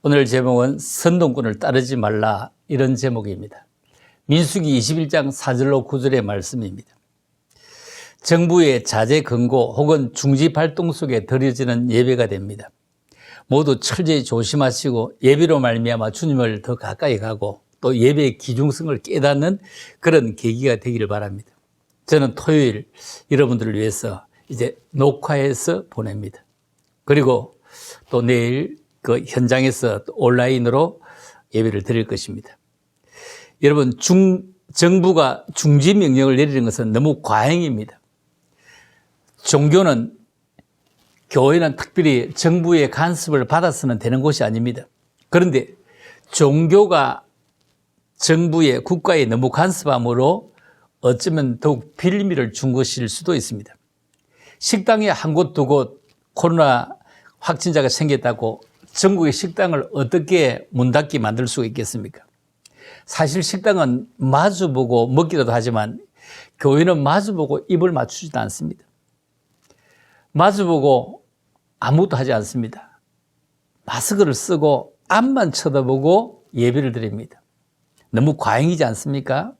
오늘 제목은 선동꾼을 따르지 말라, 이런 제목입니다. 민수기 21장 4절로 9절의 말씀입니다. 정부의 자제 권고 혹은 중지 발동 속에 드려지는 예배가 됩니다. 모두 철저히 조심하시고 예배로 말미암아 주님을 더 가까이 가고 또 예배의 기중성을 깨닫는 그런 계기가 되기를 바랍니다. 저는 토요일 여러분들을 위해서 이제 녹화해서 보냅니다. 그리고 또 내일 그 현장에서 온라인으로 예배를 드릴 것입니다. 여러분, 정부가 중지 명령을 내리는 것은 너무 과잉입니다. 종교는, 교회는 특별히 정부의 간섭을 받아서는 되는 곳이 아닙니다. 그런데 종교가 정부의 국가에 너무 간섭함으로 어쩌면 더욱 빌미를 준 것일 수도 있습니다. 식당에 한 곳 두 곳 코로나 확진자가 생겼다고 전국의 식당을 어떻게 문 닫게 만들 수가 있겠습니까? 사실 식당은 마주보고 먹기라도 하지만 교회는 마주보고 입을 맞추지도 않습니다. 마주보고 아무것도 하지 않습니다. 마스크를 쓰고 앞만 쳐다보고 예배를 드립니다. 너무 과잉이지 않습니까?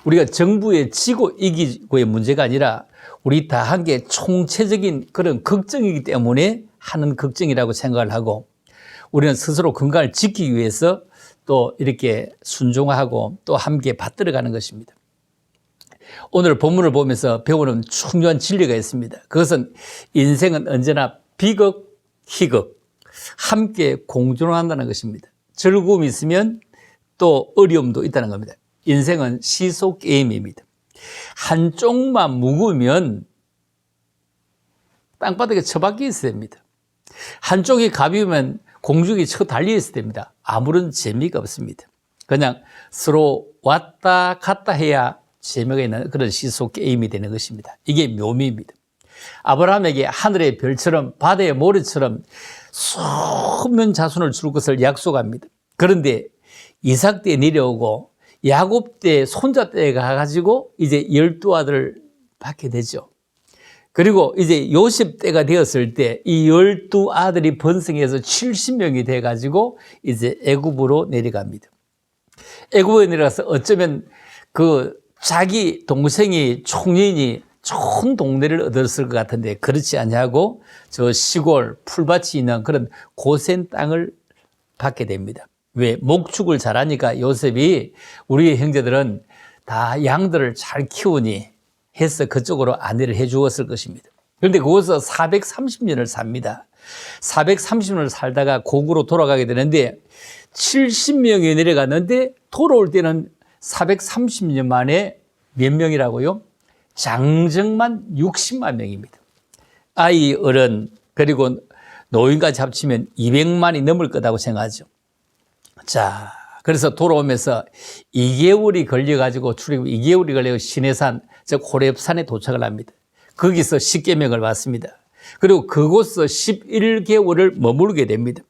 우리가 정부에 지고 이기고의 문제가 아니라 우리 다 함께 총체적인 그런 걱정이기 때문에 하는 걱정이라고 생각을 하고, 우리는 스스로 건강을 지키기 위해서 또 이렇게 순종하고 또 함께 받들어가는 것입니다. 오늘 본문을 보면서 배우는 중요한 진리가 있습니다. 그것은 인생은 언제나 비극, 희극 함께 공존한다는 것입니다. 즐거움이 있으면 또 어려움도 있다는 겁니다. 인생은 시소 게임입니다. 한쪽만 무거우면 땅바닥에 처박혀 있어야 됩니다. 한쪽이 가벼우면 공중에 쳐 달려 있어야 됩니다. 아무런 재미가 없습니다. 그냥 서로 왔다 갔다 해야 재미가 있는 그런 시소 게임이 되는 것입니다. 이게 묘미입니다. 아브라함에게 하늘의 별처럼 바다의 모래처럼 수많은 자손을 줄 것을 약속합니다. 그런데 이삭 때 내려오고 야곱 때 손자 때에 가가지고 이제 12아들을 낳게 되죠. 그리고 이제 요셉 때가 되었을 때 이 12아들이 번성해서 70명이 돼가지고 이제 애굽으로 내려갑니다. 애굽에 내려가서 어쩌면 그 자기 동생이 총리니 좋은 동네를 얻었을 것 같은데 그렇지 않냐고 저 시골 풀밭이 있는 그런 고센 땅을 받게 됩니다. 왜? 목축을 잘하니까 요셉이 우리의 형제들은 다 양들을 잘 키우니 해서 그쪽으로 안내를 해 주었을 것입니다. 그런데 그곳에서 430년을 삽니다. 430년을 살다가 고국으로 돌아가게 되는데 70명이 내려갔는데 돌아올 때는 430년 만에 몇 명이라고요? 장정만 60만 명입니다. 아이, 어른, 그리고 노인까지 합치면 200만이 넘을 거라고 생각하죠. 자, 그래서 돌아오면서 2개월이 걸려가지고 출애굽 2개월이 걸려 시내산, 즉 호렙산에 도착을 합니다. 거기서 십계명을 받습니다. 그리고 그곳에서 11개월을 머물게 됩니다.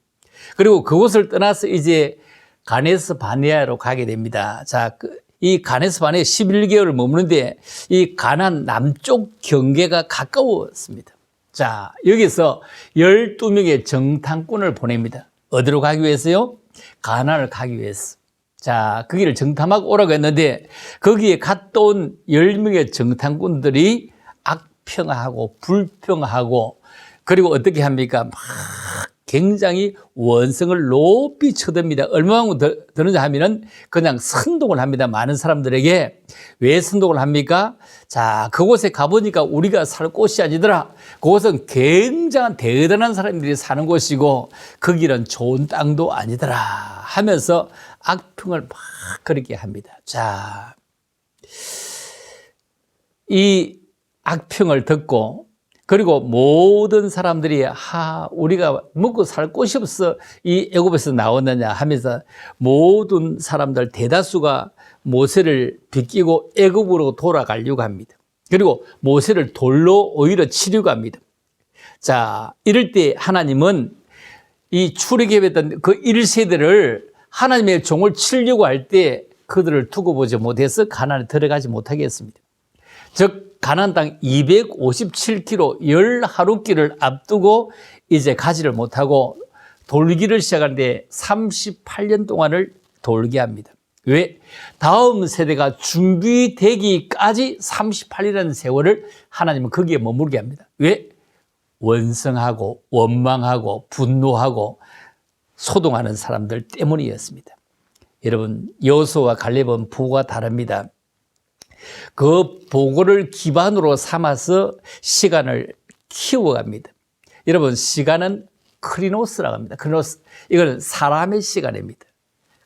그리고 그곳을 떠나서 이제 가데스 바네아로 가게 됩니다. 자, 이 가데스 바네아 11개월을 머무는데 이 가나안 남쪽 경계가 가까웠습니다. 자, 여기서 12명의 정탐꾼을 보냅니다. 어디로 가기 위해서요? 가나안을 가기 위해서. 자, 거기를 정탐하고 오라고 했는데 거기에 갔다 온 10명의 정탐꾼들이 악평하고 불평하고 그리고 어떻게 합니까? 막 굉장히 원성을 높이 쳐듭니다. 얼마만큼 드는지 하면은 그냥 선동을 합니다. 많은 사람들에게. 왜 선동을 합니까? 자, 그곳에 가보니까 우리가 살 곳이 아니더라. 그곳은 굉장한 대단한 사람들이 사는 곳이고 거기는 좋은 땅도 아니더라 하면서 악평을 막 그렇게 합니다. 자, 이 악평을 듣고 그리고 모든 사람들이 우리가 먹고 살 곳이 없어 이 애굽에서 나왔느냐 하면서 모든 사람들 대다수가 모세를 비끼고 애굽으로 돌아가려고 합니다. 그리고 모세를 돌로 오히려 치려고 합니다. 자, 이럴 때 하나님은 이 출애굽했던 그 1세대를 하나님의 종을 치려고 할 때 그들을 두고 보지 못해서 가나안에 들어가지 못하게 했습니다. 즉 가나안 땅 257km 10하루길을 앞두고 이제 가지를 못하고 돌기를 시작하는데 38년 동안을 돌게 합니다. 왜? 다음 세대가 준비되기까지 38년이라는 세월을 하나님은 거기에 머물게 합니다. 왜? 원성하고 원망하고 분노하고 소동하는 사람들 때문이었습니다. 여러분, 여호수아와 갈렙은 부가 다릅니다. 그 보고를 기반으로 삼아서 시간을 키워갑니다. 여러분, 시간은 크리노스라고 합니다. 크리노스, 이거는 사람의 시간입니다.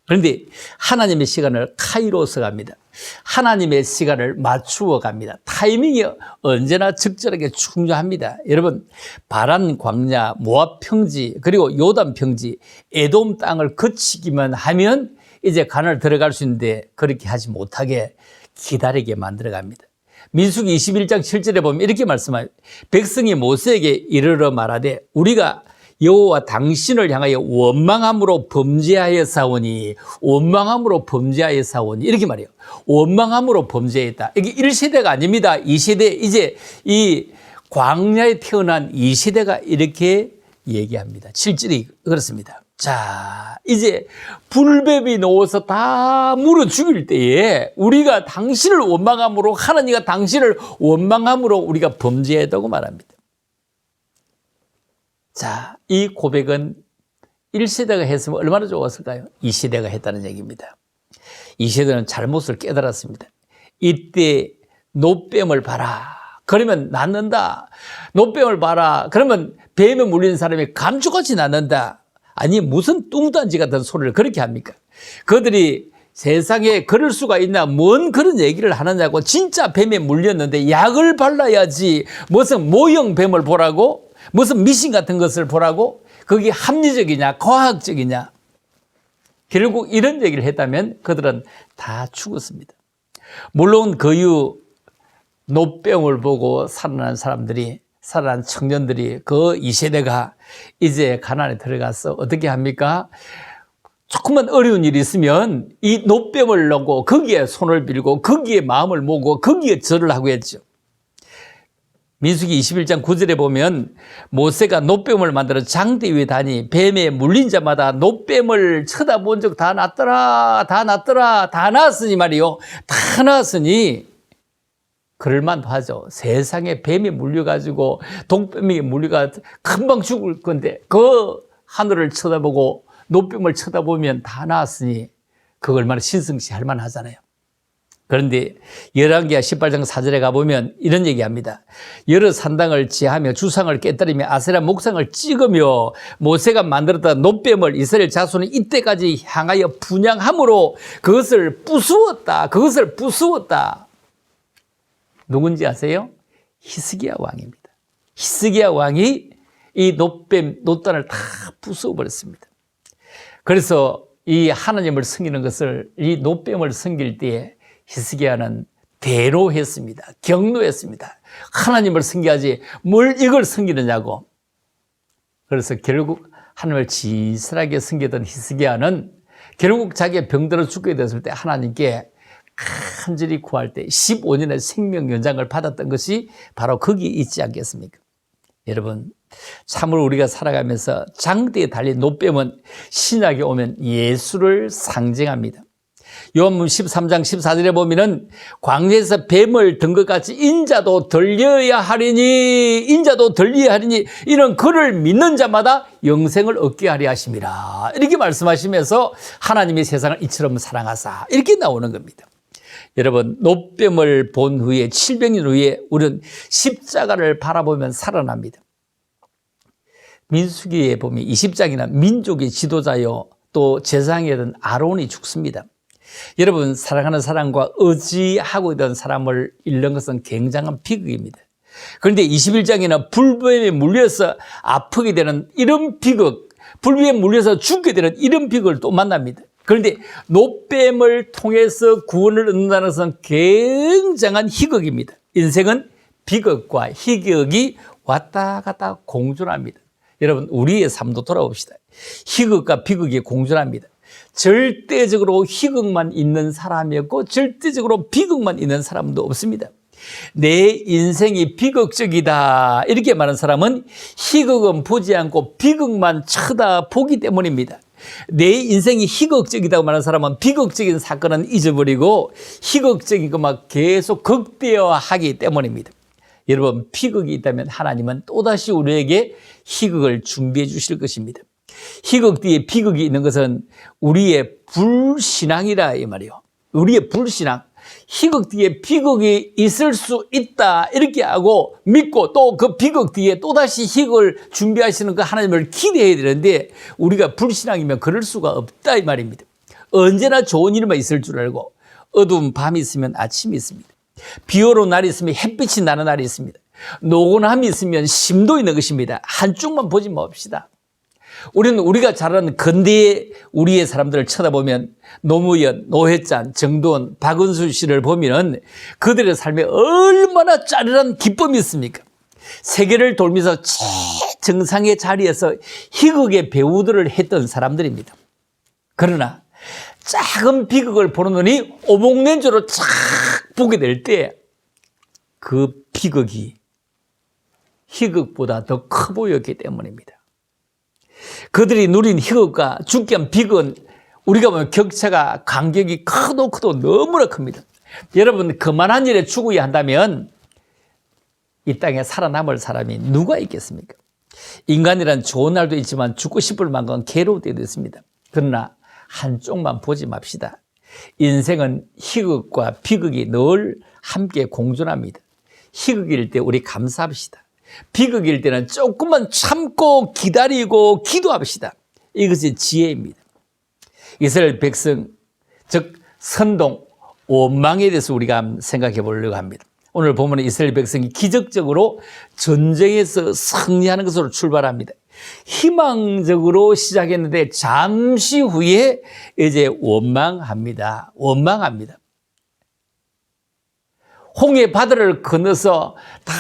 그런데 하나님의 시간을 카이로스가 합니다. 하나님의 시간을 맞추어 갑니다. 타이밍이 언제나 적절하게 중요합니다. 여러분, 바란 광야, 모압 평지, 그리고 요단 평지, 에돔 땅을 거치기만 하면 이제 가나안을 들어갈 수 있는데 그렇게 하지 못하게 기다리게 만들어 갑니다. 민수기 21장 7절에 보면 이렇게 말씀합니다. 백성이 모세에게 이르러 말하되 우리가 여호와 당신을 향하여 원망함으로 범죄하여 사오니, 원망함으로 범죄하여 사오니, 이렇게 말해요. 원망함으로 범죄했다. 이게 1세대가 아닙니다. 2세대, 이제 이 광야에 태어난 2세대가 이렇게 얘기합니다. 7절이 그렇습니다. 자, 이제 불뱀이 놓아서 다 물어 죽일 때에 우리가 당신을 원망함으로, 하나님과 당신을 원망함으로 우리가 범죄했다고 말합니다. 자, 이 고백은 1세대가 했으면 얼마나 좋았을까요? 2세대가 했다는 얘기입니다. 2세대는 잘못을 깨달았습니다. 이때 노뱀을 봐라. 그러면 낫는다. 노뱀을 봐라. 그러면 뱀에 물린 사람이 감쪽같이 낫는다. 아니, 무슨 뚱딴지 같은 소리를 그렇게 합니까? 그들이 세상에 그럴 수가 있나, 뭔 그런 얘기를 하느냐고. 진짜 뱀에 물렸는데 약을 발라야지 무슨 모형 뱀을 보라고, 무슨 미신 같은 것을 보라고, 그게 합리적이냐 과학적이냐. 결국 이런 얘기를 했다면 그들은 다 죽었습니다. 물론 그 이후 노병을 보고 살아난 사람들이, 살아난 청년들이, 그 2세대가 이제 가나안에 들어가서 어떻게 합니까? 조금만 어려운 일이 있으면 이 노병을 놓고 거기에 손을 빌고 거기에 마음을 모으고 거기에 절을 하고 했죠. 민수기 21장 9절에 보면 모세가 노뱀을 만들어 장대 위에 다니 뱀에 물린 자마다 노뱀을 쳐다본 적 다 났더라, 다 났더라, 다 나았으니 말이요. 다 나았으니 그럴만도 하죠. 세상에 뱀이 물려가지고 독뱀이 물려가지고 금방 죽을 건데 그 하늘을 쳐다보고 노뱀을 쳐다보면 다 나았으니 그거 얼마나 신성시 할 만하잖아요. 그런데 열왕기하 18장 4절에 가보면 이런 얘기합니다. 여러 산당을 지하며 주상을 깨뜨리며 아세라 목상을 찍으며 모세가 만들었던 노뱀을 이스라엘 자손이 이때까지 향하여 분향함으로 그것을 부수었다. 그것을 부수었다. 누군지 아세요? 히스기야 왕입니다. 히스기야 왕이 이 노뱀, 노단을 다 부수어버렸습니다. 그래서 이 하나님을 섬기는 것을, 이 노뱀을 섬길 때에 히스기야는 대로했습니다. 경로했습니다. 하나님을 섬겨야지 뭘 이걸 섬기느냐고. 그래서 결국 하나님을 진실하게 섬기던 히스기야는 결국 자기가 병들어 죽게 됐을 때 하나님께 간절히 구할 때 15년의 생명 연장을 받았던 것이 바로 거기에 있지 않겠습니까? 여러분, 참으로 우리가 살아가면서 장대에 달린 노뱀은 신약에 오면 예수를 상징합니다. 요한복음 13장 14절에 보면은 광야에서 뱀을 든 것 같이 인자도 들려야 하리니, 인자도 들려야 하리니, 이런 그를 믿는 자마다 영생을 얻게 하려 하심이라. 이렇게 말씀하시면서 하나님이 세상을 이처럼 사랑하사. 이렇게 나오는 겁니다. 여러분, 노뱀을 본 후에 700년 후에 우리는 십자가를 바라보면 살아납니다. 민수기에 보면 20장이나 민족의 지도자요 또 제사장이던 아론이 죽습니다. 여러분, 사랑하는 사람과 의지하고 있던 사람을 잃는 것은 굉장한 비극입니다. 그런데 21장에는 불뱀에 물려서 아프게 되는 이런 비극, 불뱀에 물려서 죽게 되는 이런 비극을 또 만납니다. 그런데 노뱀을 통해서 구원을 얻는다는 것은 굉장한 희극입니다. 인생은 비극과 희극이 왔다 갔다 공존합니다. 여러분, 우리의 삶도 돌아봅시다. 희극과 비극이 공존합니다. 절대적으로 희극만 있는 사람이 없고 절대적으로 비극만 있는 사람도 없습니다. 내 인생이 비극적이다 이렇게 말하는 사람은 희극은 보지 않고 비극만 쳐다보기 때문입니다. 내 인생이 희극적이다고 말하는 사람은 비극적인 사건은 잊어버리고 희극적인 것만 계속 극대화하기 때문입니다. 여러분, 비극이 있다면 하나님은 또다시 우리에게 희극을 준비해 주실 것입니다. 희극 뒤에 비극이 있는 것은 우리의 불신앙이라 이 말이에요. 우리의 불신앙. 희극 뒤에 비극이 있을 수 있다 이렇게 하고 믿고 또 그 비극 뒤에 또다시 희극을 준비하시는 그 하나님을 기대해야 되는데 우리가 불신앙이면 그럴 수가 없다 이 말입니다. 언제나 좋은 일만 있을 줄 알고 어두운 밤이 있으면 아침이 있습니다. 비 오는 날이 있으면 햇빛이 나는 날이 있습니다. 노곤함이 있으면 심도 있는 것입니다. 한쪽만 보지 맙시다. 우리는 우리가 잘 아는 근대의 우리의 사람들을 쳐다보면 노무현, 노회찬, 정두원, 박은수 씨를 보면 그들의 삶에 얼마나 짜릿한 기쁨이 있습니까? 세계를 돌면서 최정상의 자리에서 희극의 배우들을 했던 사람들입니다. 그러나 작은 비극을 보는 눈이 오목nen조로 쫙 보게 될 때 그 비극이 희극보다 더 커 보였기 때문입니다. 그들이 누린 희극과 죽게 한 비극은 우리가 보면 격차가 간격이 커도 너무나 큽니다. 여러분, 그만한 일에 죽어야 한다면 이 땅에 살아남을 사람이 누가 있겠습니까? 인간이란 좋은 날도 있지만 죽고 싶을 만큼 괴로울 때도 있습니다. 그러나 한쪽만 보지 맙시다. 인생은 희극과 비극이 늘 함께 공존합니다. 희극일 때 우리 감사합시다. 비극일 때는 조금만 참고 기다리고 기도합시다. 이것이 지혜입니다. 이스라엘 백성, 즉 선동, 원망에 대해서 우리가 생각해 보려고 합니다. 오늘 보면 이스라엘 백성이 기적적으로 전쟁에서 승리하는 것으로 출발합니다. 희망적으로 시작했는데 잠시 후에 이제 원망합니다. 홍해 바다를 건너서 다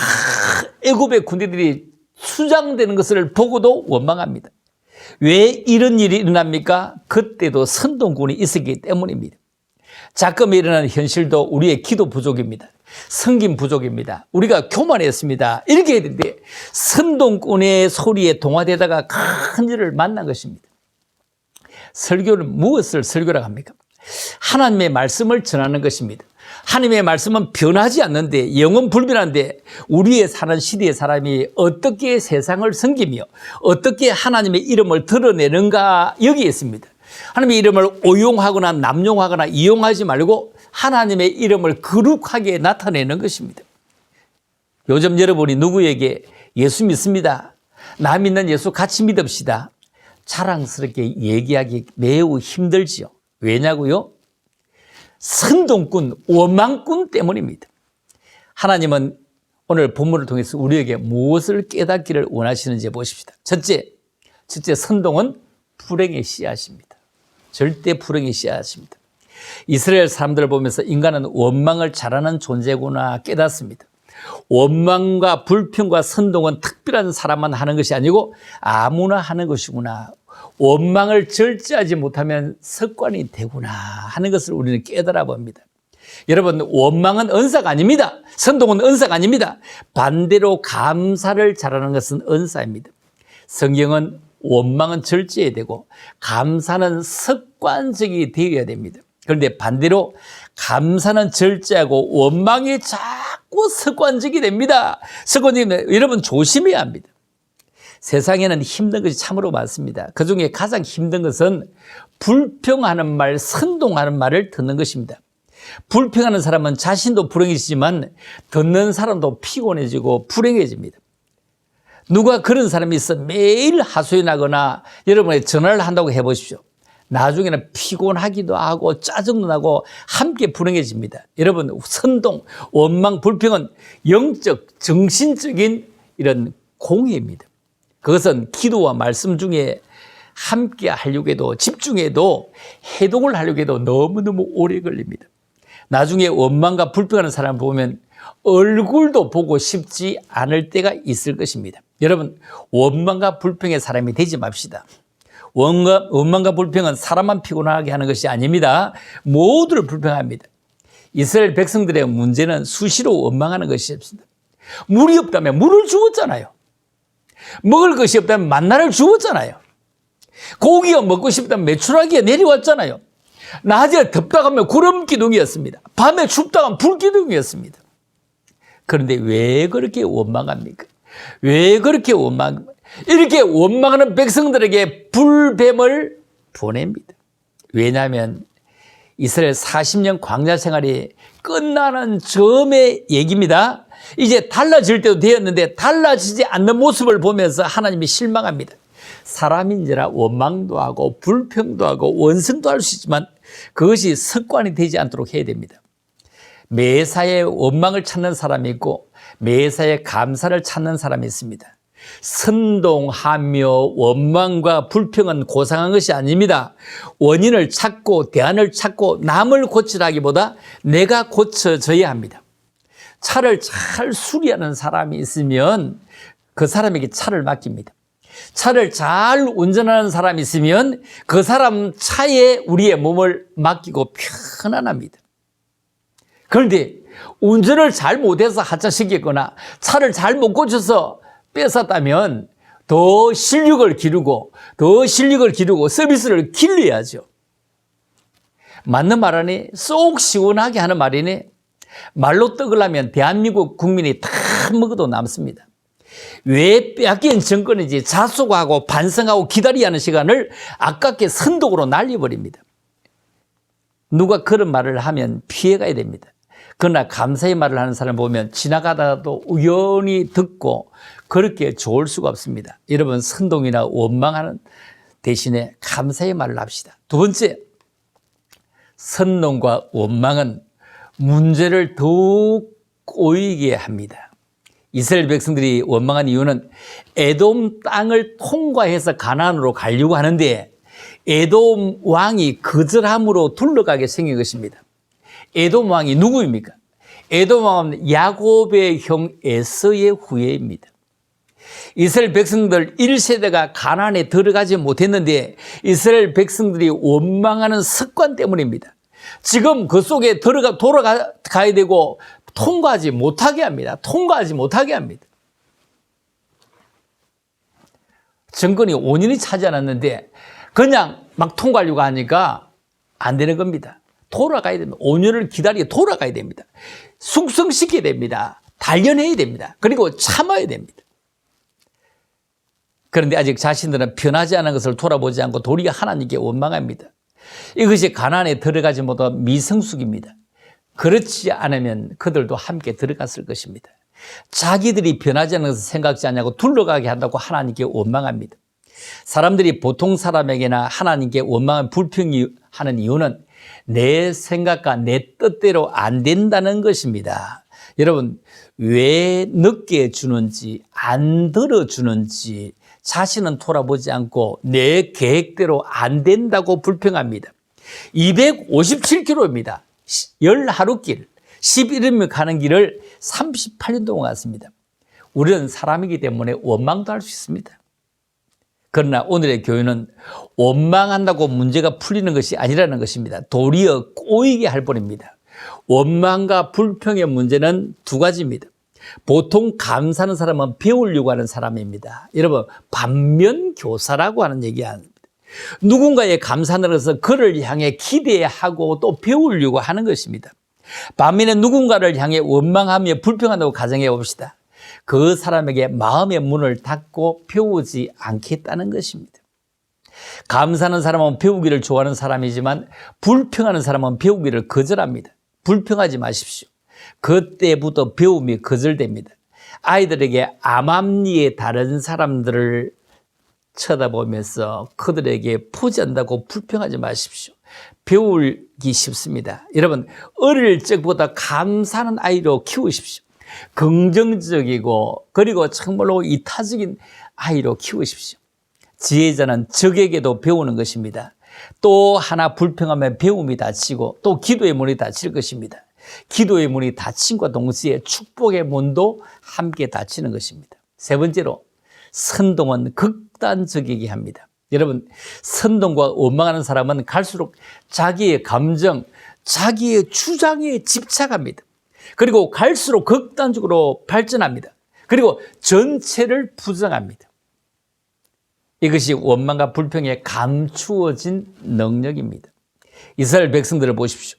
애굽의 군대들이 수장되는 것을 보고도 원망합니다. 왜 이런 일이 일어납니까? 그때도 선동군이 있었기 때문입니다. 자금에 일어나는 현실도 우리의 기도 부족입니다. 섬김 부족입니다. 우리가 교만했습니다. 이렇게 해야 되는데 선동꾼의 소리에 동화되다가 큰 일을 만난 것입니다. 설교는 무엇을 설교라고 합니까? 하나님의 말씀을 전하는 것입니다. 하나님의 말씀은 변하지 않는데 영원 불변한데 우리의 사는 시대의 사람이 어떻게 세상을 섬기며 어떻게 하나님의 이름을 드러내는가 여기에 있습니다. 하나님의 이름을 오용하거나 남용하거나 이용하지 말고 하나님의 이름을 거룩하게 나타내는 것입니다. 요즘 여러분이 누구에게 예수 믿습니다, 나 믿는 예수 같이 믿읍시다 자랑스럽게 얘기하기 매우 힘들지요. 왜냐고요? 선동꾼, 원망꾼 때문입니다. 하나님은 오늘 본문을 통해서 우리에게 무엇을 깨닫기를 원하시는지 보십시다. 첫째 선동은 불행의 씨앗입니다. 절대 불행의 씨앗입니다. 이스라엘 사람들을 보면서 인간은 원망을 잘하는 존재구나 깨닫습니다. 원망과 불평과 선동은 특별한 사람만 하는 것이 아니고 아무나 하는 것이구나. 원망을 절제하지 못하면 습관이 되구나 하는 것을 우리는 깨달아 봅니다. 여러분, 원망은 은사가 아닙니다. 선동은 은사가 아닙니다. 반대로 감사를 잘하는 것은 은사입니다. 성경은 원망은 절제해야 되고 감사는 습관적이 되어야 됩니다. 그런데 반대로 감사는 절제하고 원망이 자꾸 습관적이 됩니다. 습관적이면 여러분 조심해야 합니다. 세상에는 힘든 것이 참으로 많습니다. 그중에 가장 힘든 것은 불평하는 말, 선동하는 말을 듣는 것입니다. 불평하는 사람은 자신도 불행해지지만 듣는 사람도 피곤해지고 불행해집니다. 누가 그런 사람이 있어 매일 하소연하거나 여러분에게 전화를 한다고 해보십시오. 나중에는 피곤하기도 하고 짜증도 나고 함께 불행해집니다. 여러분, 선동, 원망, 불평은 영적, 정신적인 이런 공해입니다. 그것은 기도와 말씀 중에 함께 하려고 해도 집중해도 해동을 하려고 해도 너무너무 오래 걸립니다. 나중에 원망과 불평하는 사람을 보면 얼굴도 보고 싶지 않을 때가 있을 것입니다. 여러분, 원망과 불평의 사람이 되지 맙시다. 원망과 불평은 사람만 피곤하게 하는 것이 아닙니다. 모두를 불평합니다. 이스라엘 백성들의 문제는 수시로 원망하는 것이었습니다. 물이 없다면 물을 주었잖아요. 먹을 것이 없다면 만나를 주었잖아요. 고기가 먹고 싶다면 메추라기가 내려왔잖아요. 낮에 덥다 하면 구름 기둥이었습니다. 밤에 춥다 하면 불 기둥이었습니다. 그런데 왜 그렇게 원망합니까? 왜 그렇게 원망합니까? 이렇게 원망하는 백성들에게 불뱀을 보냅니다. 왜냐하면 이스라엘 40년 광야 생활이 끝나는 즈음의 얘기입니다. 이제 달라질 때도 되었는데 달라지지 않는 모습을 보면서 하나님이 실망합니다. 사람인지라 원망도 하고 불평도 하고 원성도 할 수 있지만 그것이 습관이 되지 않도록 해야 됩니다. 매사에 원망을 찾는 사람이 있고 매사에 감사를 찾는 사람이 있습니다. 선동하며 원망과 불평은 고상한 것이 아닙니다. 원인을 찾고 대안을 찾고 남을 고치라기보다 내가 고쳐져야 합니다. 차를 잘 수리하는 사람이 있으면 그 사람에게 차를 맡깁니다. 차를 잘 운전하는 사람이 있으면 그 사람 차에 우리의 몸을 맡기고 편안합니다. 그런데 운전을 잘 못해서 하차시켰거나 차를 잘 못 고쳐서 뺏었다면 더 실력을 기르고 서비스를 길러야죠. 맞는 말 아니? 쏙 시원하게 하는 말이니? 말로 떡을 하면 대한민국 국민이 다 먹어도 남습니다. 왜 빼앗긴 정권인지 자숙하고 반성하고 기다려야 하는 시간을 아깝게 선독으로 날려버립니다. 누가 그런 말을 하면 피해가야 됩니다. 그러나 감사의 말을 하는 사람을 보면 지나가다가도 우연히 듣고 그렇게 좋을 수가 없습니다. 여러분, 선동이나 원망하는 대신에 감사의 말을 합시다. 두 번째, 선동과 원망은 문제를 더욱 꼬이게 합니다. 이스라엘 백성들이 원망한 이유는 에돔 땅을 통과해서 가나안으로 가려고 하는데 에돔 왕이 거절함으로 둘러가게 생긴 것입니다. 에돔 왕이 누구입니까? 에돔 왕은 야곱의 형 에서의 후예입니다. 이스라엘 백성들 1세대가 가나안에 들어가지 못했는데 이스라엘 백성들이 원망하는 습관 때문입니다. 지금 그 속에 돌아가야 되고 통과하지 못하게 합니다. 정권이 5년이 차지 않았는데 그냥 막 통과하려고 하니까 안 되는 겁니다. 돌아가야 됩니다. 5년을 기다리고 돌아가야 됩니다. 숙성시켜야 됩니다. 단련해야 됩니다. 그리고 참아야 됩니다. 그런데 아직 자신들은 변하지 않은 것을 돌아보지 않고 도리어 하나님께 원망합니다. 이것이 가나안에 들어가지 못한 미성숙입니다. 그렇지 않으면 그들도 함께 들어갔을 것입니다. 자기들이 변하지 않은 것을 생각지 않냐고 둘러가게 한다고 하나님께 원망합니다. 사람들이 보통 사람에게나 하나님께 원망한 불평이 하는 이유는 내 생각과 내 뜻대로 안 된다는 것입니다. 여러분, 왜 늦게 주는지 안 들어주는지 자신은 돌아보지 않고 내 계획대로 안 된다고 불평합니다. 257km입니다. 10하루길 11일이면 가는 길을 38년 동안 갔습니다. 우리는 사람이기 때문에 원망도 할 수 있습니다. 그러나 오늘의 교훈은 원망한다고 문제가 풀리는 것이 아니라는 것입니다. 도리어 꼬이게 할 뿐입니다. 원망과 불평의 문제는 두 가지입니다. 보통 감사하는 사람은 배우려고 하는 사람입니다. 여러분, 반면교사라고 하는 얘기합니다. 누군가의 감사하는 것은 그를 향해 기대하고 또 배우려고 하는 것입니다. 반면에 누군가를 향해 원망하며 불평한다고 가정해 봅시다. 그 사람에게 마음의 문을 닫고 배우지 않겠다는 것입니다. 감사하는 사람은 배우기를 좋아하는 사람이지만 불평하는 사람은 배우기를 거절합니다. 불평하지 마십시오. 그때부터 배움이 거절됩니다. 아이들에게 암암리에 다른 사람들을 쳐다보면서 그들에게 포기한다고 불평하지 마십시오. 배우기 쉽습니다. 여러분, 어릴 적보다 감사하는 아이로 키우십시오. 긍정적이고 그리고 정말로 이타적인 아이로 키우십시오. 지혜자는 적에게도 배우는 것입니다. 또 하나 불평하면 배움이 닫히고 또 기도의 문이 닫힐 것입니다. 기도의 문이 닫힘과 동시에 축복의 문도 함께 닫히는 것입니다. 세 번째로, 선동은 극단적이게 합니다. 여러분, 선동과 원망하는 사람은 갈수록 자기의 감정, 자기의 주장에 집착합니다. 그리고 갈수록 극단적으로 발전합니다. 그리고 전체를 부정합니다. 이것이 원망과 불평에 감추어진 능력입니다. 이스라엘 백성들을 보십시오.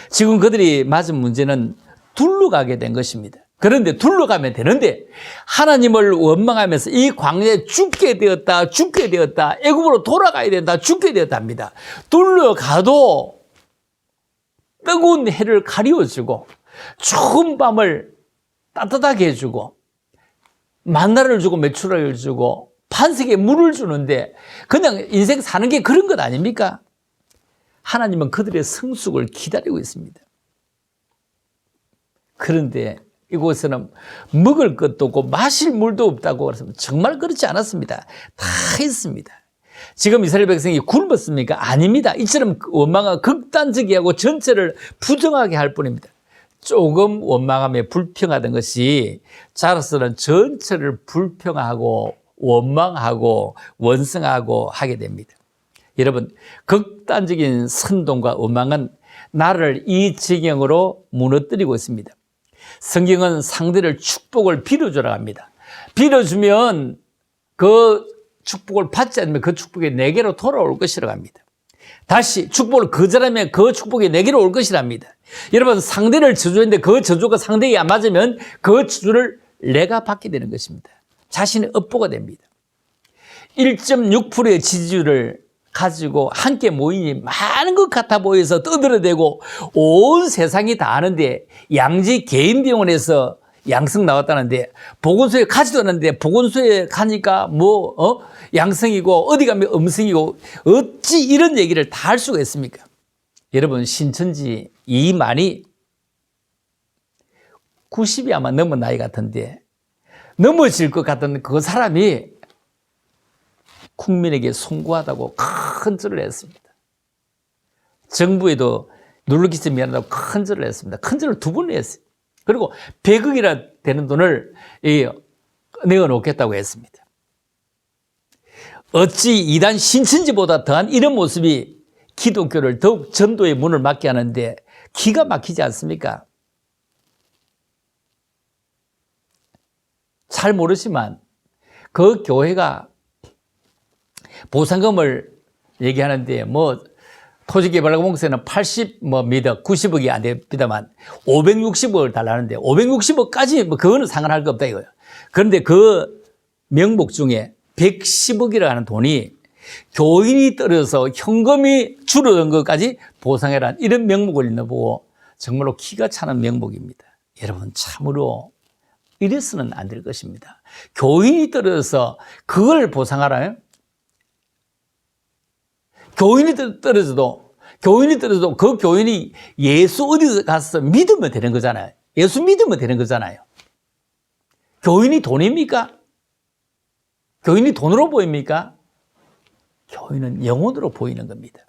지금 그들이 맞은 문제는 둘러가게 된 것입니다. 그런데 둘러가면 되는데 하나님을 원망하면서 이 광야에 죽게 되었다, 애굽으로 돌아가야 된다, 죽게 되었다 합니다. 둘러가도 뜨거운 해를 가리워주고 추운 밤을 따뜻하게 해주고 만나를 주고 메추라기를 주고 반석에 물을 주는데 그냥 인생 사는 게 그런 것 아닙니까? 하나님은 그들의 성숙을 기다리고 있습니다. 그런데 이곳에는 먹을 것도 없고 마실 물도 없다고 그랬습니다. 정말 그렇지 않았습니다. 다 있습니다. 지금 이스라엘 백성이 굶었습니까? 아닙니다. 이처럼 원망은 극단적이 하고 전체를 부정하게 할 뿐입니다. 조금 원망하며 불평하던 것이 자라서는 전체를 불평하고 원망하고 원성하고 하게 됩니다. 여러분, 극단적인 선동과 원망은 나를 이 지경으로 무너뜨리고 있습니다. 성경은 상대를 축복을 빌어주라고 합니다. 빌어주면 그 축복을 받지 않으면 그 축복이 내게로 돌아올 것이라고 합니다. 다시 축복을 거절하면 그 축복이 내게로 올 것이랍니다. 여러분, 상대를 저주했는데 그 저주가 상대에게 안 맞으면 그 저주를 내가 받게 되는 것입니다. 자신의 업보가 됩니다. 1.6%의 지지율을 가지고 함께 모이니 많은 것 같아 보여서 떠들어대고 온 세상이 다 아는데 양지 개인병원에서 양성 나왔다는데 보건소에 가지도 않았는데 보건소에 가니까 양성이고 어디 가면 음성이고 어찌 이런 얘기를 다 할 수가 있습니까? 여러분, 신천지 이만희 90이 아마 넘은 나이 같은데 넘어질 것 같은 그 사람이 국민에게 송구하다고 큰 절을 했습니다. 정부에도 누르기스 미안하다고 큰 절을 했습니다. 큰 절을 2번 했어요. 그리고 100억이나 되는 돈을 내어놓겠다고 했습니다. 어찌 이단 신천지보다 더한 이런 모습이 기독교를 더욱 전도의 문을 막게 하는데 기가 막히지 않습니까? 잘 모르지만 그 교회가 보상금을 얘기하는데 토지개발공사는 90억이 안 됩니다만 560억을 달라는데 560억까지 그거는 상관할 거 없다 이거예요. 그런데 그 명목 중에 110억이라고 하는 돈이 교인이 떨어져서 현금이 줄어든 것까지 보상해라 이런 명목을 넣어보고 정말로 기가 차는 명목입니다. 여러분, 참으로 이래서는 안 될 것입니다. 교인이 떨어져서 그걸 보상하라요? 교인이 떨어져도 그 교인이 예수 어디 가서 믿으면 되는 거잖아요. 예수 믿으면 되는 거잖아요. 교인이 돈입니까? 교인이 돈으로 보입니까? 교인은 영혼으로 보이는 겁니다.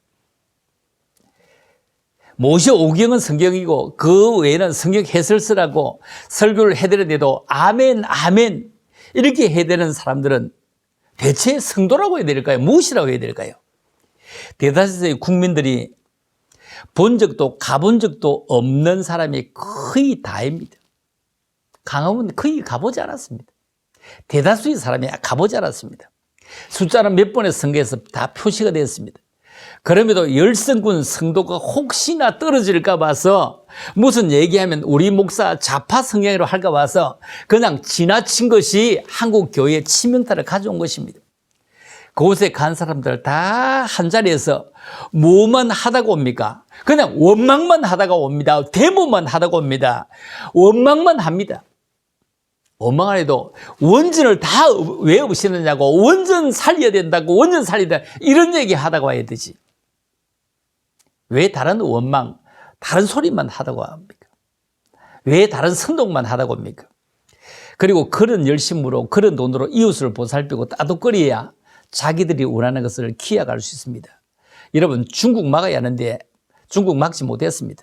모세 오경은 성경이고 그 외에는 성경 해설서라고 설교를 해드렸는데도 아멘 아멘 이렇게 해드리는 사람들은 대체 성도라고 해야 될까요? 무엇이라고 해야 될까요? 대다수의 국민들이 본 적도 가본 적도 없는 사람이 거의 다입니다. 강화문은 거의 가보지 않았습니다. 대다수의 사람이 가보지 않았습니다. 숫자는 몇 번의 선거에서 다 표시가 되었습니다. 그럼에도 열성군 성도가 혹시나 떨어질까 봐서 무슨 얘기하면 우리 목사 좌파 성향으로 할까 봐서 그냥 지나친 것이 한국 교회의 치명타를 가져온 것입니다. 그곳에 간 사람들 다 한자리에서 뭐만 하다가 옵니까? 그냥 원망만 하다가 옵니다. 데모만 하다가 옵니다. 원망만 합니다. 원망 안 해도 원전을 다 왜 없애느냐고, 원전 살려야 된다고, 원전 살리다 이런 얘기 하다가 와야 되지. 왜 다른 원망, 다른 소리만 하다고 합니까? 왜 다른 선동만 하다고 합니까? 그리고 그런 열심으로 그런 돈으로 이웃을 보살피고 따독거려야 자기들이 원하는 것을 기약할 수 있습니다. 여러분, 중국 막아야 하는데 중국 막지 못했습니다.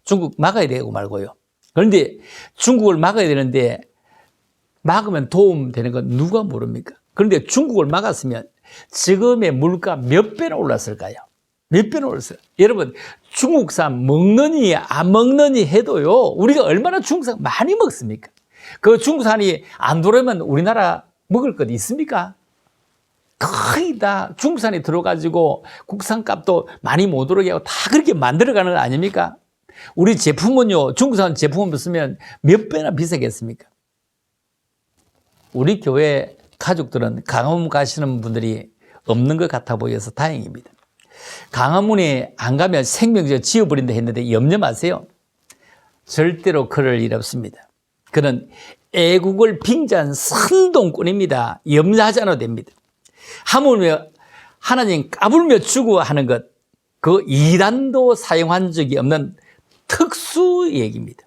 중국 막아야 되고 말고요. 그런데 중국을 막아야 되는데 막으면 도움되는 건 누가 모릅니까? 그런데 중국을 막았으면 지금의 물가 몇 배나 올랐을까요? 몇 배나 올랐어요? 여러분, 중국산 먹느니 안 먹느니 해도요, 우리가 얼마나 중국산 많이 먹습니까? 그 중국산이 안 들어오면 우리나라 먹을 것 있습니까? 거의 다 중국산이 들어가지고 국산값도 많이 못 오르게 하고 다 그렇게 만들어가는 거 아닙니까? 우리 제품은요, 중국산 제품을 쓰면 몇 배나 비싸겠습니까? 우리 교회 가족들은 강화문 가시는 분들이 없는 것 같아 보여서 다행입니다. 강화문에 안 가면 생명적 지워버린다 했는데 염려 마세요. 절대로 그럴 일 없습니다. 그는 애국을 빙자한 선동꾼입니다. 염려하지 않아도 됩니다. 하물며 하나님 까불며 추구하는 것, 그 이단도 사용한 적이 없는 특수 얘기입니다.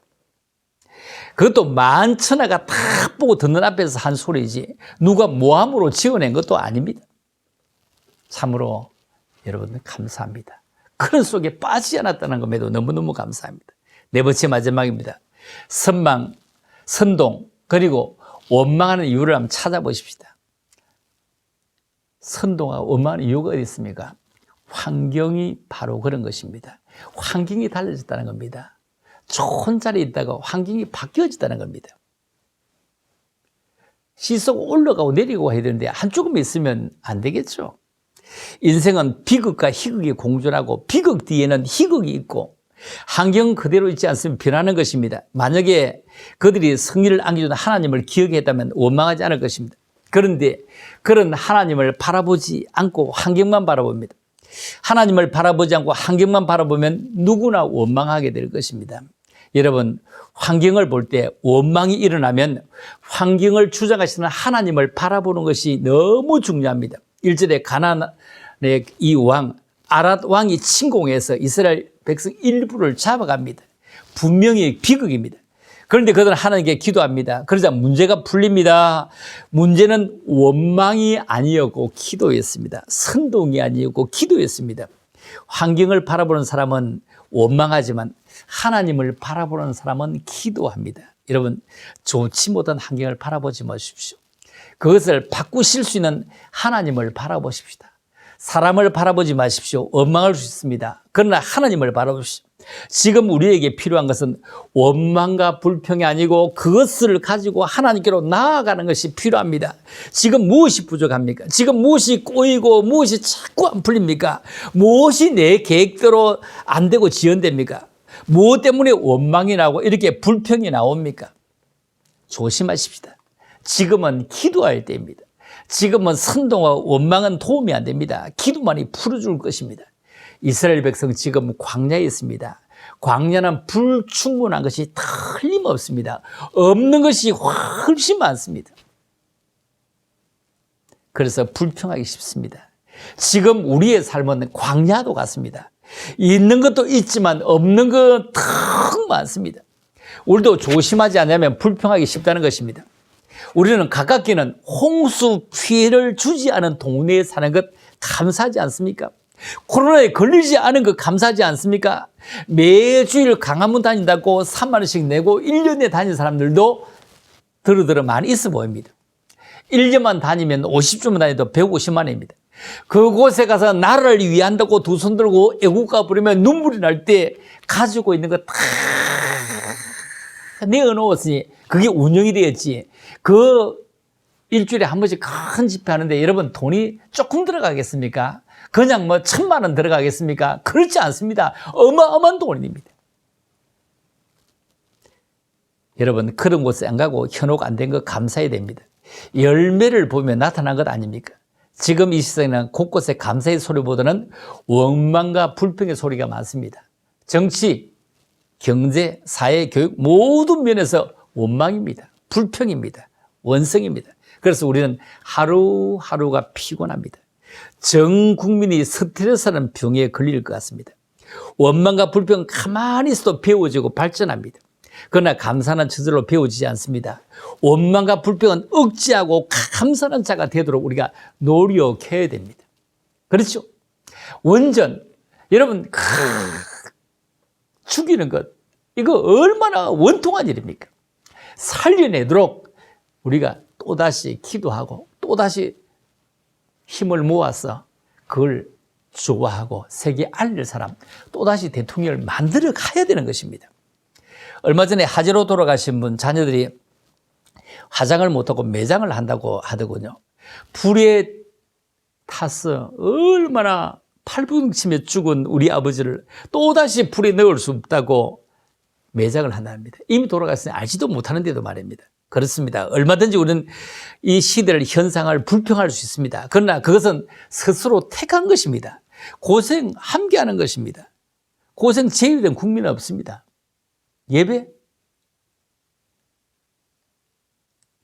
그것도 만천하가 딱 보고 듣는 앞에서 한 소리지 누가 모함으로 지어낸 것도 아닙니다. 참으로 여러분 감사합니다. 그런 속에 빠지지 않았다는 것에도 너무너무 감사합니다. 네 번째 마지막입니다. 선망, 선동, 그리고 원망하는 이유를 한번 찾아보십시다. 선동하고 원망하는 이유가 어디 있습니까? 환경이 바로 그런 것입니다. 환경이 달라졌다는 겁니다. 좋은 자리에 있다가 환경이 바뀌어졌다는 겁니다. 시속 올라가고 내리고 해야 되는데 한쪽만 있으면 안 되겠죠. 인생은 비극과 희극이 공존하고 비극 뒤에는 희극이 있고 환경 그대로 있지 않으면 변하는 것입니다. 만약에 그들이 승리를 안겨준 하나님을 기억했다면 원망하지 않을 것입니다. 그런데 그런 하나님을 바라보지 않고 환경만 바라봅니다. 하나님을 바라보지 않고 환경만 바라보면 누구나 원망하게 될 것입니다. 여러분, 환경을 볼 때 원망이 일어나면 환경을 주장하시는 하나님을 바라보는 것이 너무 중요합니다. 1절에 가나안의 이 왕, 아랏 왕이 침공해서 이스라엘 백성 일부를 잡아갑니다. 분명히 비극입니다. 그런데 그들은 하나님께 기도합니다. 그러자 문제가 풀립니다. 문제는 원망이 아니었고 기도였습니다. 선동이 아니었고 기도였습니다. 환경을 바라보는 사람은 원망하지만 하나님을 바라보는 사람은 기도합니다. 여러분, 좋지 못한 환경을 바라보지 마십시오. 그것을 바꾸실 수 있는 하나님을 바라보십시다. 사람을 바라보지 마십시오. 원망할 수 있습니다. 그러나 하나님을 바라보십시오. 지금 우리에게 필요한 것은 원망과 불평이 아니고 그것을 가지고 하나님께로 나아가는 것이 필요합니다. 지금 무엇이 부족합니까? 지금 무엇이 꼬이고 무엇이 자꾸 안 풀립니까? 무엇이 내 계획대로 안 되고 지연됩니까? 무엇 때문에 원망이 나오고 이렇게 불평이 나옵니까? 조심하십시다. 지금은 기도할 때입니다. 지금은 선동과 원망은 도움이 안 됩니다. 기도만이 풀어줄 것입니다. 이스라엘 백성 지금 광야에 있습니다. 광야는 불충분한 것이 틀림없습니다. 없는 것이 훨씬 많습니다. 그래서 불평하기 쉽습니다. 지금 우리의 삶은 광야도 같습니다. 있는 것도 있지만 없는 것 더 많습니다. 우리도 조심하지 않으면 불평하기 쉽다는 것입니다. 우리는 가깝게는 홍수 피해를 주지 않은 동네에 사는 것 감사하지 않습니까? 코로나에 걸리지 않은 것 감사하지 않습니까? 매주일 강화문 다닌다고 3만 원씩 내고 1년에 다닌 사람들도 드러드러 많이 있어 보입니다. 1년만 다니면 50주만 다녀도 150만 원입니다. 그곳에 가서 나라를 위한다고 두 손 들고 애국가 부르면 눈물이 날 때 가지고 있는 거 다 내어놓았으니 그게 운영이 되었지. 그 일주일에 한 번씩 큰 집회 하는데 여러분 돈이 조금 들어가겠습니까? 그냥 뭐 1,000만 원 들어가겠습니까? 그렇지 않습니다. 어마어마한 돈입니다. 여러분 그런 곳에 안 가고 현혹 안 된 거 감사해야 됩니다. 열매를 보면 나타난 것 아닙니까? 지금 이 시대에는 곳곳에 감사의 소리보다는 원망과 불평의 소리가 많습니다. 정치, 경제, 사회, 교육 모든 면에서 원망입니다. 불평입니다. 원성입니다. 그래서 우리는 하루하루가 피곤합니다. 전 국민이 스트레스라는 병에 걸릴 것 같습니다. 원망과 불평은 가만히 있어도 배워지고 발전합니다. 그러나 감사는 저절로 배워지지 않습니다. 원망과 불평은 억제하고 감사하는 자가 되도록 우리가 노력해야 됩니다. 그렇죠? 원전, 여러분 죽이는 것, 이거 얼마나 원통한 일입니까? 살려내도록 우리가 또다시 기도하고 또다시 힘을 모아서 그걸 좋아하고 세계에 알릴 사람, 또다시 대통령을 만들어 가야 되는 것입니다. 얼마 전에 화재로 돌아가신 분 자녀들이 화장을 못하고 매장을 한다고 하더군요. 불에 타서 얼마나 팔부둥치며 죽은 우리 아버지를 또다시 불에 넣을 수 없다고 매장을 한답니다. 이미 돌아갔으니 알지도 못하는데도 말입니다. 그렇습니다. 얼마든지 우리는 이 시대를 현상을 불평할 수 있습니다. 그러나 그것은 스스로 택한 것입니다. 고생 함께하는 것입니다. 고생 제외된 국민은 없습니다. 예배?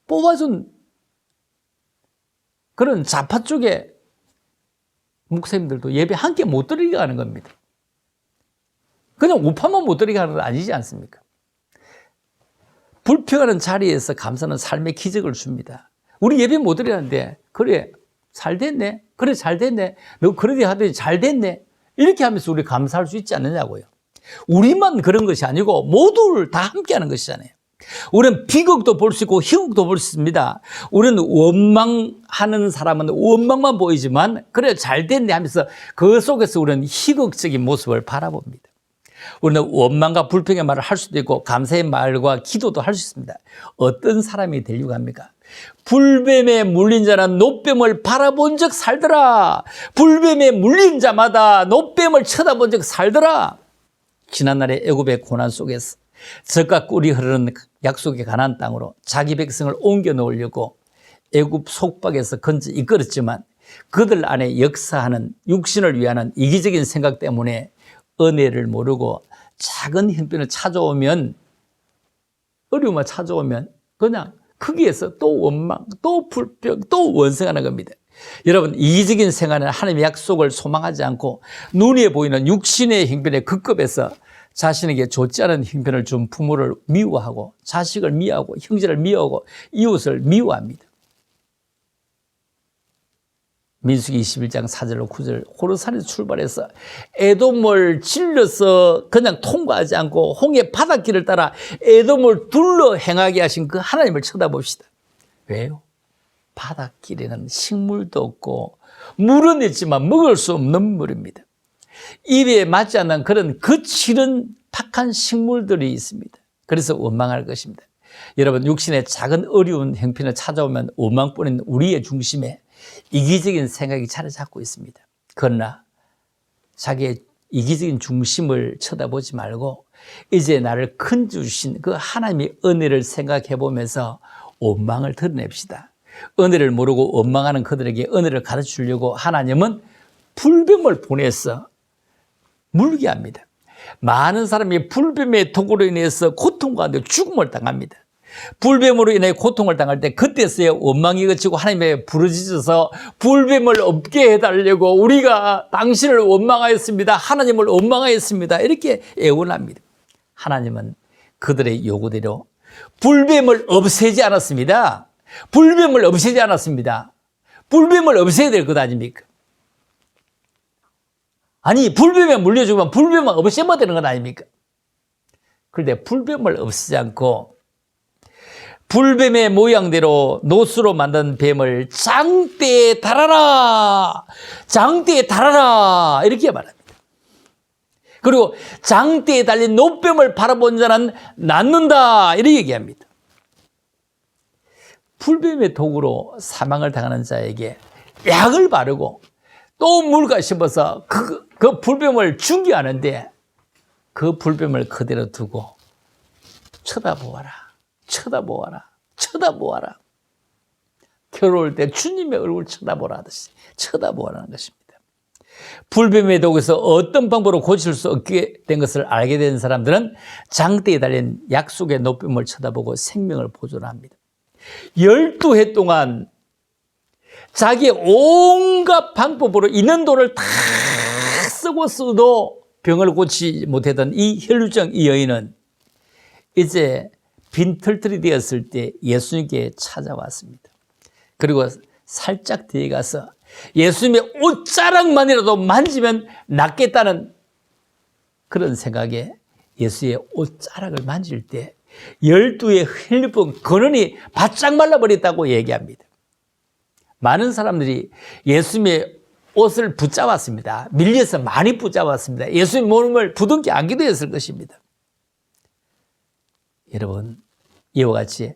뽑아준 그런 좌파 쪽의 목사님들도 예배 함께 못 드리게 하는 겁니다. 그냥 우파만 못 드리게 하는 건 아니지 않습니까? 불평하는 자리에서 감사는 삶의 기적을 줍니다. 우리 예배 못 드리는데 그래 잘 됐네. 그래 잘 됐네. 너 그러게 하더니 잘 됐네. 이렇게 하면서 우리 감사할 수 있지 않느냐고요. 우리만 그런 것이 아니고 모두를 다 함께하는 것이잖아요. 우리는 비극도 볼 수 있고 희극도 볼 수 있습니다. 우리는 원망하는 사람은 원망만 보이지만 그래 잘 됐네 하면서 그 속에서 우리는 희극적인 모습을 바라봅니다. 우리는 원망과 불평의 말을 할 수도 있고 감사의 말과 기도도 할 수 있습니다. 어떤 사람이 되려고 합니까? 불뱀에 물린 자는 노뱀을 바라본 적 살더라. 불뱀에 물린 자마다 노뱀을 쳐다본 적 살더라. 지난날의 애굽의 고난 속에서 젖과 꿀이 흐르는 약속의 가나안 땅으로 자기 백성을 옮겨 놓으려고 애굽 속박에서 건져 이끌었지만 그들 안에 역사하는 육신을 위하는 이기적인 생각 때문에 은혜를 모르고 작은 형편을 찾아오면 어려움을 찾아오면 그냥 거기에서 또 원망, 또 불평, 또 원성하는 겁니다. 여러분 이기적인 생활은 하나님의 약속을 소망하지 않고 눈에 보이는 육신의 형편에 급급해서 자신에게 좋지 않은 형편을 준 부모를 미워하고 자식을 미워하고 형제를 미워하고 이웃을 미워합니다. 민수기 21장 4절로 9절 호르산에서 출발해서 에돔을 질러서 그냥 통과하지 않고 홍해 바닷길을 따라 에돔을 둘러 행하게 하신 그 하나님을 쳐다봅시다. 왜요? 바닷길에는 식물도 없고 물은 있지만 먹을 수 없는 물입니다. 입에 맞지 않는 그런 거칠은 탁한 식물들이 있습니다. 그래서 원망할 것입니다. 여러분 육신의 작은 어려운 형편을 찾아오면 원망뿐인 우리의 중심에 이기적인 생각이 자리 잡고 있습니다. 그러나 자기의 이기적인 중심을 쳐다보지 말고 이제 나를 큰 주신 그 하나님의 은혜를 생각해 보면서 원망을 드러냅시다. 은혜를 모르고 원망하는 그들에게 은혜를 가르치려고 하나님은 불뱀을 보내서 물게 합니다. 많은 사람이 불뱀의 독으로 인해서 고통 가운데 죽음을 당합니다. 불뱀으로 인해 고통을 당할 때 그때서야 원망이 그치고 하나님의 부르짖어서 불뱀을 없게 해달라고 우리가 당신을 원망하였습니다. 하나님을 원망하였습니다. 이렇게 애원합니다. 하나님은 그들의 요구대로 불뱀을 없애지 않았습니다. 불뱀을 없애지 않았습니다. 불뱀을 없애야 될 것 아닙니까? 아니 불뱀에 물려 죽으면 불뱀만 없애면 되는 건 아닙니까? 그런데 불뱀을 없애지 않고 불뱀의 모양대로 노수로 만든 뱀을 장대에 달아라, 장대에 달아라 이렇게 말합니다. 그리고 장대에 달린 노뱀을 바라본 자는 낫는다 이렇게 얘기합니다. 불뱀의 독으로 사망을 당하는 자에게 약을 바르고 또 물과 씹어서 그 불뱀을 죽여하는데 그 불뱀을 그대로 두고 쳐다보아라, 쳐다보아라, 쳐다보아라. 괴로울 때 주님의 얼굴 쳐다보라 하듯이 쳐다보아라는 것입니다. 불뱀의 독에서 어떤 방법으로 고칠 수 없게 된 것을 알게 된 사람들은 장대에 달린 약속의 노뱀을 쳐다보고 생명을 보존합니다. 12해 동안 자기의 온갖 방법으로 있는 돈을 다 쓰고 써도 병을 고치지 못했던 이 혈루증 이 여인은 이제 빈털털이 되었을 때 예수님께 찾아왔습니다. 그리고 살짝 뒤에 가서 예수님의 옷자락만이라도 만지면 낫겠다는 그런 생각에 예수의 옷자락을 만질 때 12의 혈류병 근원이 바짝 말라버렸다고 얘기합니다. 많은 사람들이 예수님의 옷을 붙잡았습니다. 밀려서 많이 붙잡았습니다. 예수님 몸을 부둥켜 안기도 했을 것입니다. 여러분, 이와 같이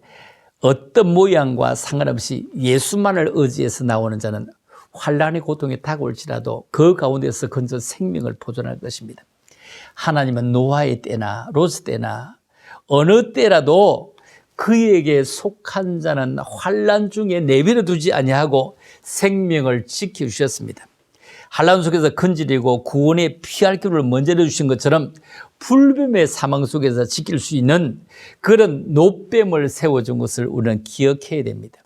어떤 모양과 상관없이 예수만을 의지해서 나오는 자는 환난의 고통이 다가올지라도 그 가운데서 건져 생명을 보존할 것입니다. 하나님은 노아의 때나 롯의 때나 어느 때라도 그에게 속한 자는 환난 중에 내버려 두지 아니하고 생명을 지켜주셨습니다. 환난 속에서 건지리고 구원에 피할 길을 먼저 내주신 것처럼 불뱀의 사망 속에서 지킬 수 있는 그런 노뱀을 세워준 것을 우리는 기억해야 됩니다.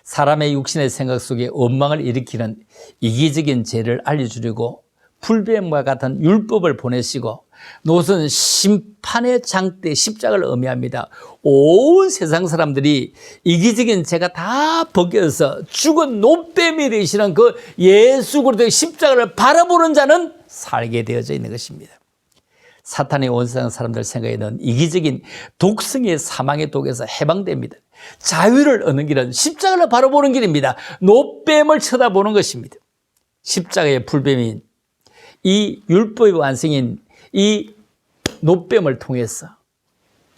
사람의 육신의 생각 속에 원망을 일으키는 이기적인 죄를 알려주려고 불뱀과 같은 율법을 보내시고 롯은 심판의 장대 십자가를 의미합니다. 온 세상 사람들이 이기적인 죄가 다 벗겨서 죽은 노뱀이 되시는 그 예수 그리스도의 십자가를 바라보는 자는 살게 되어져 있는 것입니다. 사탄이 온 세상 사람들 생각에는 이기적인 독성의 사망의 독에서 해방됩니다. 자유를 얻는 길은 십자가를 바라보는 길입니다. 노뱀을 쳐다보는 것입니다. 십자가의 불뱀인 이 율법의 완성인 이 노뱀을 통해서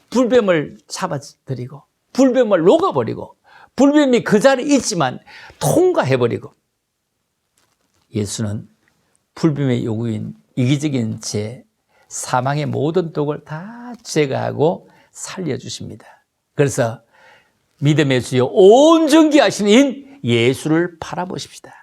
불뱀을 잡아들이고 불뱀을 녹아버리고 불뱀이 그 자리에 있지만 통과해버리고 예수는 불뱀의 요구인 이기적인 죄, 사망의 모든 독을 다 제거하고 살려주십니다. 그래서 믿음의 주여 온전케 하시는 예수를 바라보십시다.